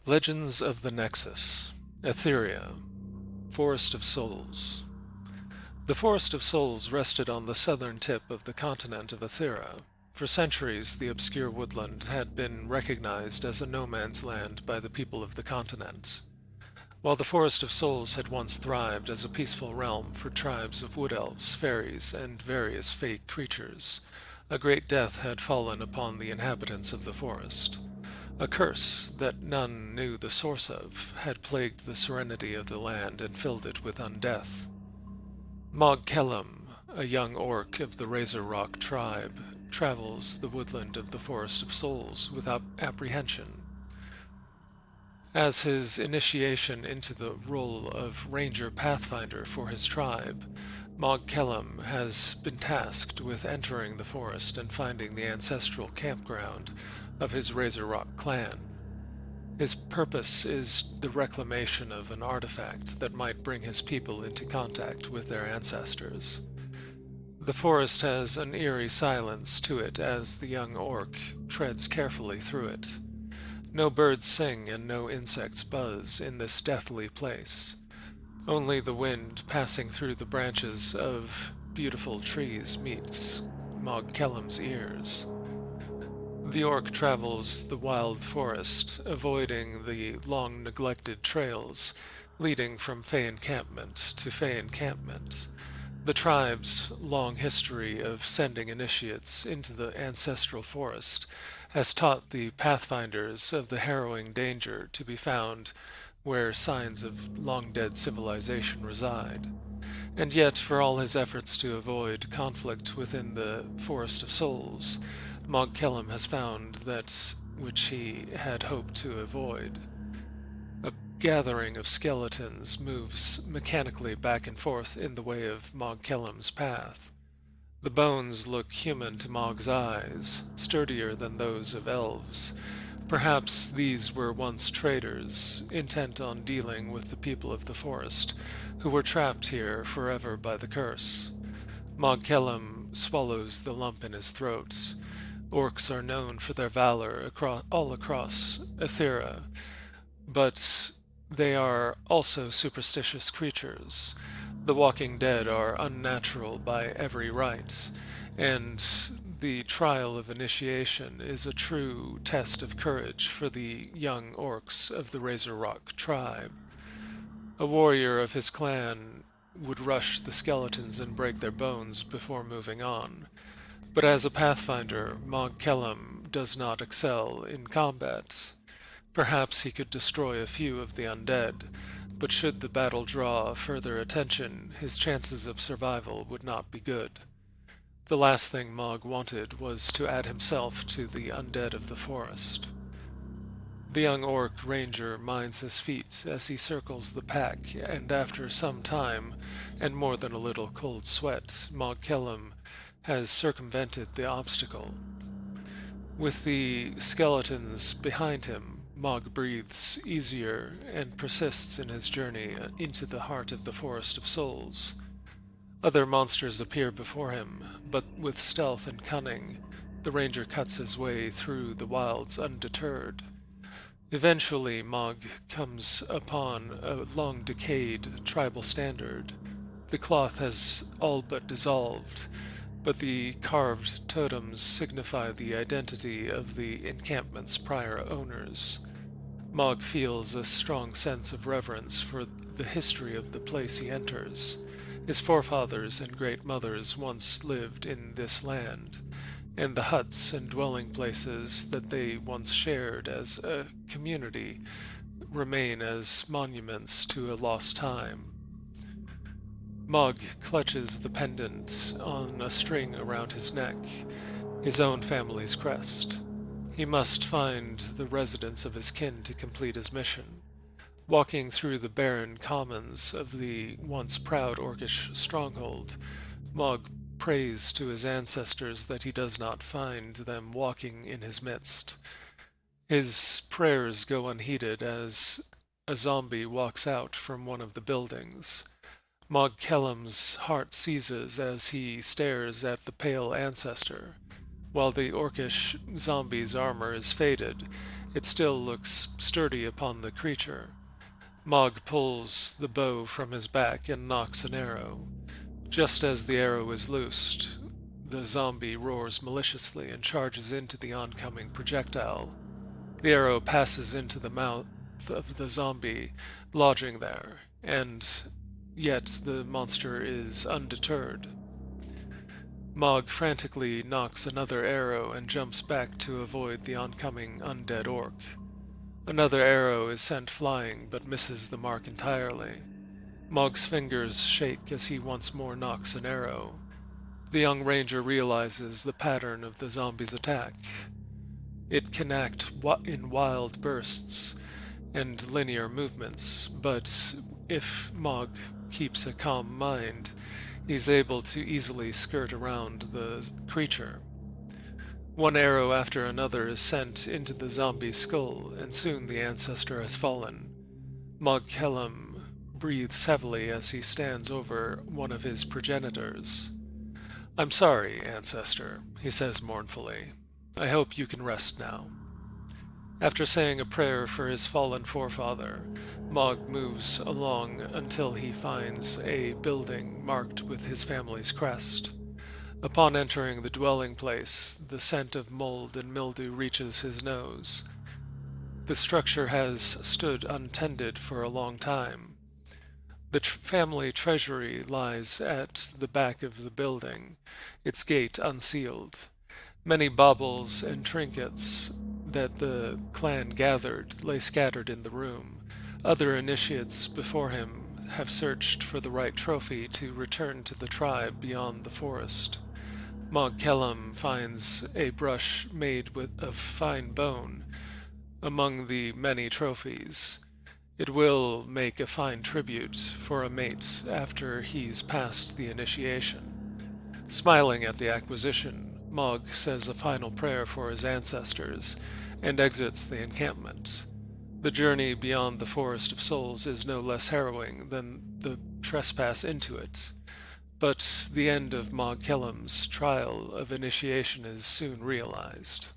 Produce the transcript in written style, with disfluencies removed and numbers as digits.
Legends of the Nexus, Aetheria, Forest of Souls. The Forest of Souls rested on the southern tip of the continent of Aetheria. For centuries, the obscure woodland had been recognized as a no-man's land by the people of the continent. While the Forest of Souls had once thrived as a peaceful realm for tribes of wood elves, fairies, and various fake creatures, a great death had fallen upon the inhabitants of the forest. A curse that none knew the source of had plagued the serenity of the land and filled it with undeath. Mog Kellum, a young orc of the Razor Rock tribe, travels the woodland of the Forest of Souls without apprehension. As his initiation into the role of Ranger Pathfinder for his tribe, Mog Kellum has been tasked with entering the forest and finding the ancestral campground of his Razor Rock clan. His purpose is the reclamation of an artifact that might bring his people into contact with their ancestors. The forest has an eerie silence to it as the young orc treads carefully through it. No birds sing and no insects buzz in this deathly place. Only the wind passing through the branches of beautiful trees meets Mog Kellum's ears. The orc travels the wild forest, avoiding the long-neglected trails leading from Fey encampment to Fey encampment. The tribe's long history of sending initiates into the ancestral forest has taught the pathfinders of the harrowing danger to be found where signs of long-dead civilization reside. And yet, for all his efforts to avoid conflict within the Forest of Souls, Mog Kellum has found that which he had hoped to avoid. A gathering of skeletons moves mechanically back and forth in the way of Mog Kellum's path. The bones look human to Mog's eyes, sturdier than those of elves. Perhaps these were once traders, intent on dealing with the people of the forest, who were trapped here forever by the curse. Mog Kellum swallows the lump in his throat. Orcs are known for their valor all across Aetheria, but they are also superstitious creatures. The walking dead are unnatural by every right, and the trial of initiation is a true test of courage for the young orcs of the Razor Rock tribe. A warrior of his clan would rush the skeletons and break their bones before moving on. But as a pathfinder, Mog Kellum does not excel in combat. Perhaps he could destroy a few of the undead, but should the battle draw further attention, his chances of survival would not be good. The last thing Mog wanted was to add himself to the undead of the forest. The young orc ranger minds his feet as he circles the pack, and after some time, and more than a little cold sweat, Mog Kellum has circumvented the obstacle. With the skeletons behind him, Mog breathes easier and persists in his journey into the heart of the Forest of Souls. Other monsters appear before him, but with stealth and cunning, the ranger cuts his way through the wilds undeterred. Eventually, Mog comes upon a long-decayed tribal standard. The cloth has all but dissolved, but the carved totems signify the identity of the encampment's prior owners. Mog feels a strong sense of reverence for the history of the place he enters. His forefathers and great-mothers once lived in this land, and the huts and dwelling places that they once shared as a community remain as monuments to a lost time. Mog clutches the pendant on a string around his neck, his own family's crest. He must find the residence of his kin to complete his mission. Walking through the barren commons of the once proud orcish stronghold, Mog prays to his ancestors that he does not find them walking in his midst. His prayers go unheeded as a zombie walks out from one of the buildings. Mog Kellum's heart seizes as he stares at the pale ancestor. While the orcish zombie's armor is faded, it still looks sturdy upon the creature. Mog pulls the bow from his back and nocks an arrow. Just as the arrow is loosed, the zombie roars maliciously and charges into the oncoming projectile. The arrow passes into the mouth of the zombie, lodging there, and yet the monster is undeterred. Mog frantically knocks another arrow and jumps back to avoid the oncoming undead orc. Another arrow is sent flying, but misses the mark entirely. Mog's fingers shake as he once more knocks an arrow. The young ranger realizes the pattern of the zombie's attack. It can act in wild bursts and linear movements, but if Mog keeps a calm mind, he's able to easily skirt around the creature. One arrow after another is sent into the zombie's skull, and soon the ancestor has fallen. MacLeod breathes heavily as he stands over one of his progenitors. "I'm sorry, ancestor," he says mournfully. "I hope you can rest now." After saying a prayer for his fallen forefather, Mog moves along until he finds a building marked with his family's crest. Upon entering the dwelling place, the scent of mold and mildew reaches his nose. The structure has stood untended for a long time. The family treasury lies at the back of the building, its gate unsealed. Many baubles and trinkets that the clan gathered lay scattered in the room. Other initiates before him have searched for the right trophy to return to the tribe beyond the forest. MacLeod finds a brush made of fine bone among the many trophies. It will make a fine tribute for a mate after he's passed the initiation. Smiling at the acquisition, Mog says a final prayer for his ancestors and exits the encampment. The journey beyond the Forest of Souls is no less harrowing than the trespass into it, but the end of MacLeod's trial of initiation is soon realized.